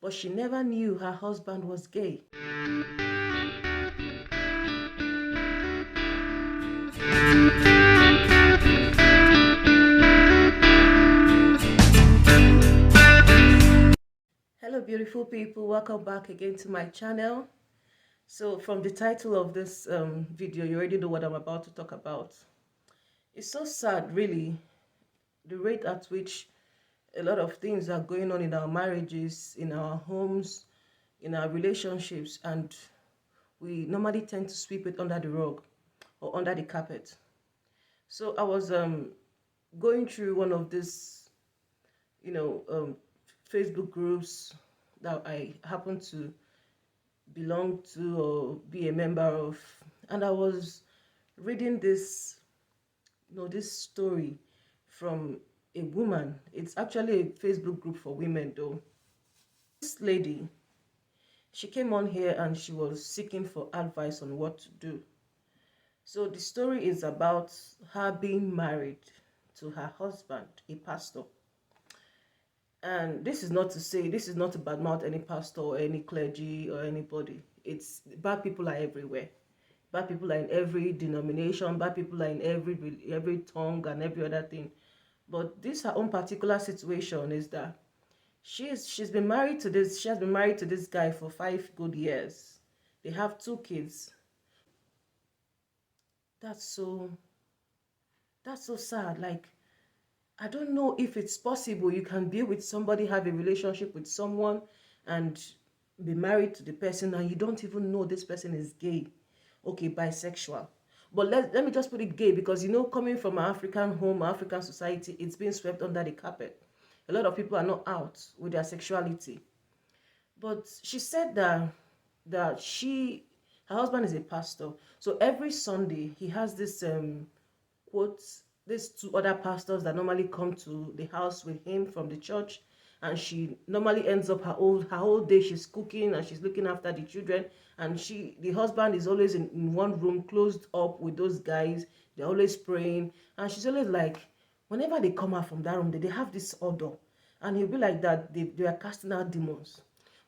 but she never knew her husband was gay. Hello beautiful people, welcome back again to my channel. So from the title of this video, you already know what I'm about to talk about. It's so sad, really, the rate at which a lot of things are going on in our marriages, in our homes, in our relationships, and we normally tend to sweep it under the rug or under the carpet. So I was going through one of these, you know, Facebook groups that I happen to belong to or be a member of, and I was reading this, this story from a woman. It's actually a Facebook group for women, though. This lady, she came on here and she was seeking for advice on what to do. So the story is about her being married to her husband, a pastor. And this is not to say, this is not to badmouth any pastor or any clergy or anybody. It's bad people are everywhere. Bad people are in every denomination. Bad people are in every tongue and every other thing. But this her own particular situation is that she has been married to this guy for 5 good years. They have 2 kids. That's so that's so sad. Like, I don't know if it's possible you can be with somebody, have a relationship with someone, and be married to the person, and you don't even know this person is gay, okay, bisexual. But let me just put it gay because, coming from an African home, African society, it's been swept under the carpet. A lot of people are not out with their sexuality. But she said that her husband is a pastor. So every Sunday he has this quote, these 2 other pastors that normally come to the house with him from the church, and she normally ends up her whole day she's cooking and she's looking after the children, and the husband is always in one room closed up with those guys. They're always praying, and she's always like, whenever they come out from that room, they have this odor, and he'll be like that they are casting out demons.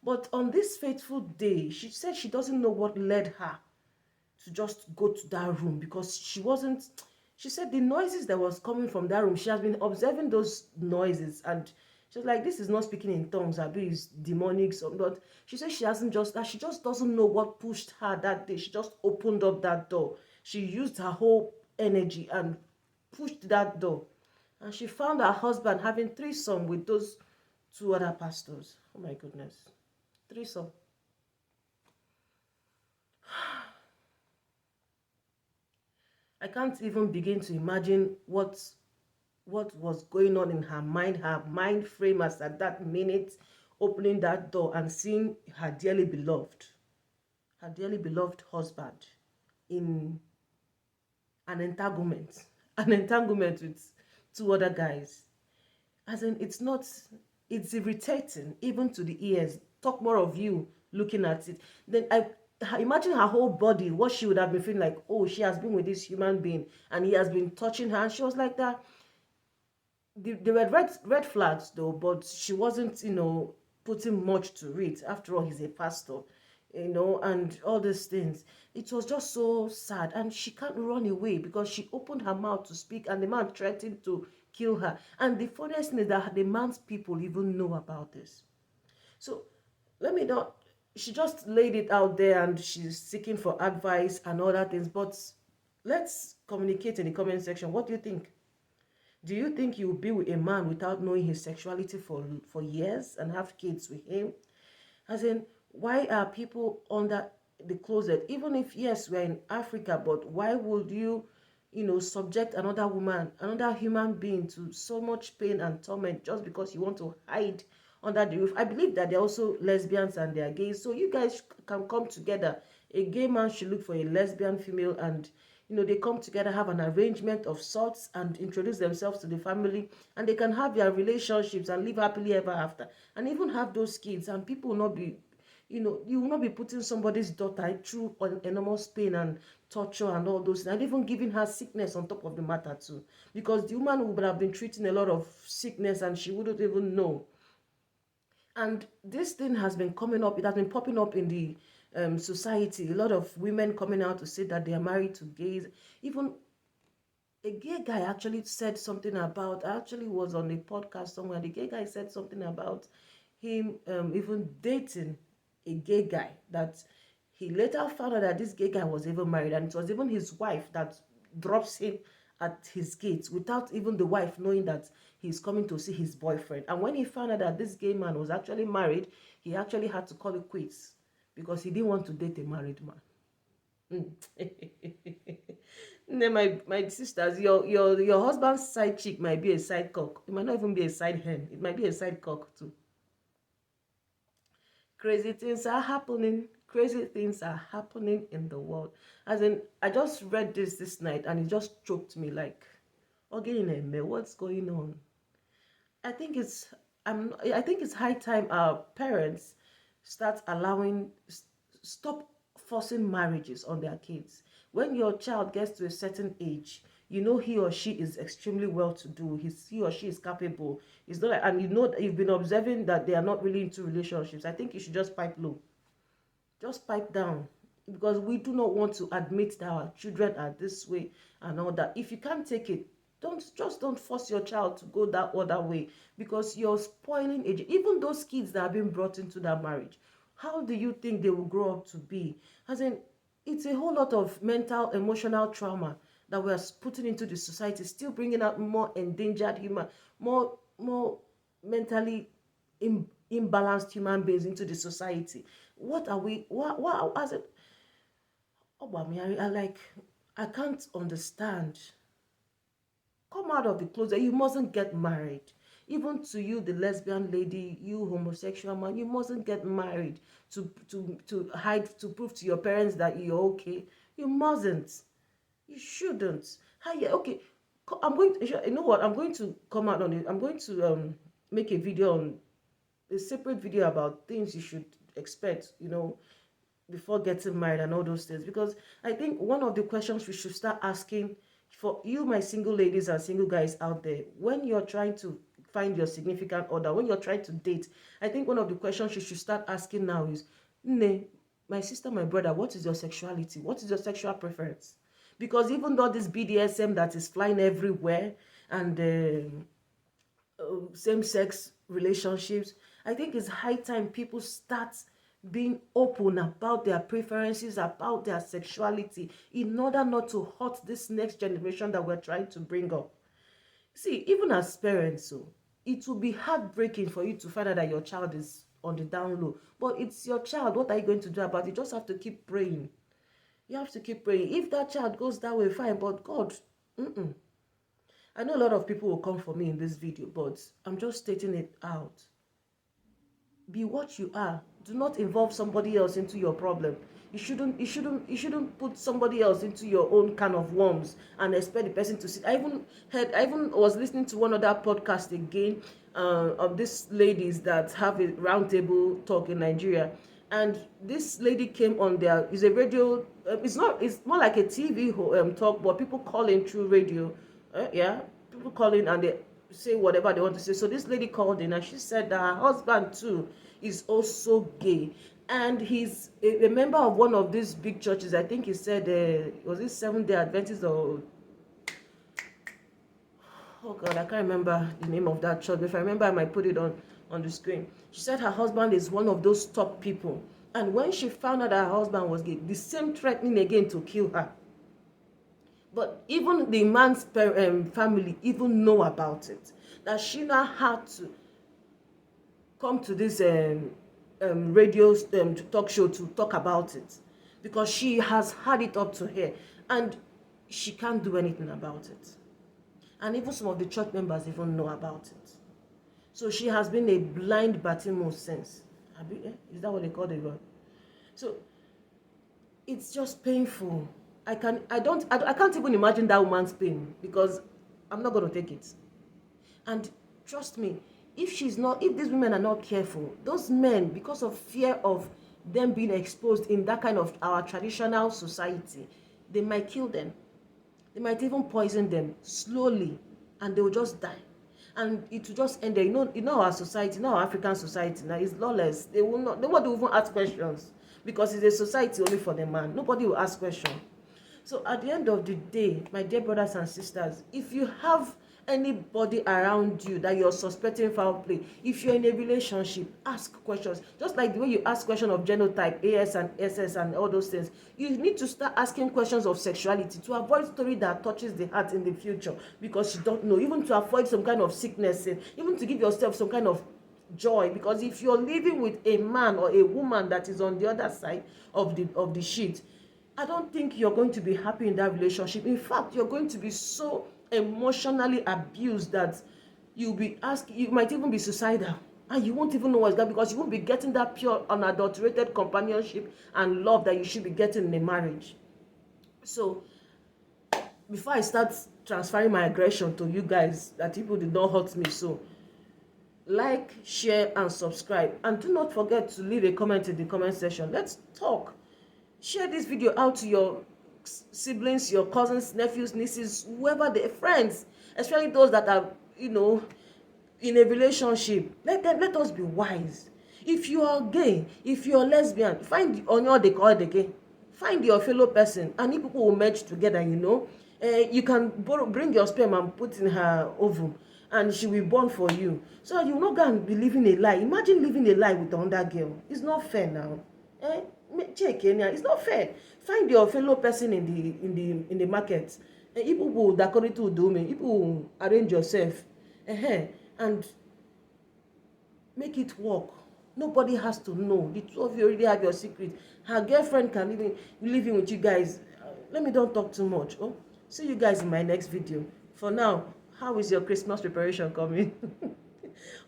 But on this fateful day, she said she doesn't know what led her to just go to that room, because she said the noises that was coming from that room, she has been observing those noises, and she was like, this is not speaking in tongues, I believe it's demonic. So, but she said she just doesn't know what pushed her that day. She just opened up that door. She used her whole energy and pushed that door, and she found her husband having threesome with those 2 other pastors. Oh my goodness, threesome. I can't even begin to imagine what was going on in her mind frame as at that minute, opening that door and seeing her dearly beloved husband in an entanglement, with 2 other guys. As in, it's irritating even to the ears. Talk more of you looking at it. Then I imagine her whole body, what she would have been feeling like. Oh, she has been with this human being and he has been touching her, and she was like that. There were red flags though, but she wasn't, putting much to it. After all, he's a pastor, and all these things. It was just so sad, and she can't run away because she opened her mouth to speak, and the man threatened to kill her. And the funniest thing is that the man's people even know about this. So let me not. She just laid it out there, and she's seeking for advice and other things. But let's communicate in the comment section. What do you think? Do you think you will be with a man without knowing his sexuality for years and have kids with him? As in, why are people under the closet? Even if, yes, we're in Africa, but why would you, subject another woman, another human being to so much pain and torment just because you want to hide under the roof? I believe that they're also lesbians and they're gays. So you guys can come together. A gay man should look for a lesbian female, and they come together, have an arrangement of sorts, and introduce themselves to the family, and they can have their relationships and live happily ever after, and even have those kids. And people will not be, you will not be putting somebody's daughter through enormous pain and torture and all those, and even giving her sickness on top of the matter too, because the woman would have been treating a lot of sickness and she wouldn't even know. And this thing has been coming up, it has been popping up in the society. A lot of women coming out to say that they are married to gays. Even a gay guy actually said something about, I actually was on a podcast somewhere. The gay guy said something about him even dating a gay guy, that he later found out that this gay guy was even married, and it was even his wife that drops him at his gate without even the wife knowing that he's coming to see his boyfriend. And when he found out that this gay man was actually married, he actually had to call it quits because he didn't want to date a married man. Then my sisters, your husband's side chick might be a side cock. It might not even be a side hen. It might be a side cock too. Crazy things are happening. Crazy things are happening in the world. As in, I just read this night and it just choked me like, okay, what's going on? I think it's I think it's high time our parents start allowing stop forcing marriages on their kids. When your child gets to a certain age, you know he or she is extremely well to do. He or she is capable. It's not like, and you know that you've been observing that they are not really into relationships. I think you should just pipe low. Just pipe down, because we do not want to admit that our children are this way and all that. If you can't take it, don't force your child to go that other way, because you're spoiling age. Even those kids that have been brought into that marriage, how do you think they will grow up to be? As in, it's a whole lot of mental, emotional trauma that we're putting into the society, still bringing out more endangered human, more mentally imbalanced human beings into the society. What are we? What as it? Oh, I like. I can't understand. Come out of the closet. You mustn't get married. Even to you, the lesbian lady, you homosexual man, you mustn't get married to hide, to prove to your parents that you're okay. You mustn't. You shouldn't. Hi, yeah, okay. I'm going to, you know what? I'm going to come out on it. I'm going to make a video on a separate video about things you should expect, before getting married and all those things. Because I think one of the questions we should start asking for you, my single ladies and single guys out there, when you're trying to find your significant other, when you're trying to date, I think one of the questions you should start asking now is, Nne, my sister, my brother, what is your sexuality? What is your sexual preference? Because even though this BDSM that is flying everywhere, and same-sex relationships, I think it's high time people start being open about their preferences, about their sexuality, in order not to hurt this next generation that we're trying to bring up. See, even as parents, so it will be heartbreaking for you to find out that your child is on the down low. But it's your child. What are you going to do about it? You just have to keep praying. You have to keep praying. If that child goes that way, fine. But God, I know a lot of people will come for me in this video, but I'm just stating it out. Be what you are. Do not involve somebody else into your problem. You shouldn't put somebody else into your own can of worms and expect the person to sit. I even was listening to one other podcast again, of these ladies that have a roundtable talk in Nigeria. And this lady came on there. It's a radio, it's more like a TV talk, but people call in through radio. Yeah, people call in and they say whatever they want to say. So this lady called in and she said that her husband too is also gay, and he's a member of one of these big churches. I think he said, was it Seventh-day Adventist, or oh God, I can't remember the name of that church. But if I remember, I might put it on the screen. She said her husband is one of those top people, and when she found out that her husband was gay, the same threatening again to kill her. But even the man's family even know about it. That she now had to come to this radio talk show to talk about it, because she has had it up to her and she can't do anything about it. And even some of the church members even know about it. So she has been a blind Bartimaeus since. Is that what they call it? So it's just painful. I can't even imagine that woman's pain, because I'm not going to take it. And trust me, if these women are not careful, those men, because of fear of them being exposed in that kind of our traditional society, they might kill them. They might even poison them slowly, and they will just die. and it will just end there. Our society, our African society now is lawless. They will not, nobody will even ask questions, because it's a society only for the man. Nobody will ask questions. So at the end of the day, my dear brothers and sisters, if you have anybody around you that you're suspecting foul play, if you're in a relationship, ask questions. Just like the way you ask questions of genotype, AS and SS and all those things, you need to start asking questions of sexuality to avoid story that touches the heart in the future, because you don't know, even to avoid some kind of sickness, even to give yourself some kind of joy. Because if you're living with a man or a woman that is on the other side of the sheet, I don't think you're going to be happy in that relationship. In fact, you're going to be so emotionally abused that you might even be suicidal. And you won't even know what's that, because you won't be getting that pure, unadulterated companionship and love that you should be getting in a marriage. So, before I start transferring my aggression to you guys, that people did not hurt me, so like, share, and subscribe. And do not forget to leave a comment in the comment section. Let's talk. Share this video out to your siblings, your cousins, nephews, nieces, whoever, their friends, especially those that are, in a relationship. Let us be wise. If you are gay, if you are lesbian, find on your they call it again. Find your fellow person, and if people will merge together, you can bring your sperm and put in her ovum, and she will born for you. So you will not go and be living a lie. Imagine living a lie with another girl. It's not fair now. Check, it's not fair. Find your fellow person in the market. People will according to do me. People will arrange yourself, and make it work. Nobody has to know. The two of you already have your secret. Her girlfriend can live in with you guys. Let me don't talk too much. Oh, see you guys in my next video. For now, how is your Christmas preparation coming?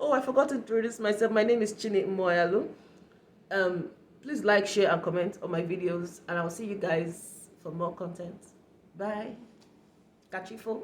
Oh, I forgot to introduce myself. My name is Chinny. Please like, share, and comment on my videos, and I'll see you guys for more content. Bye. Catch you for.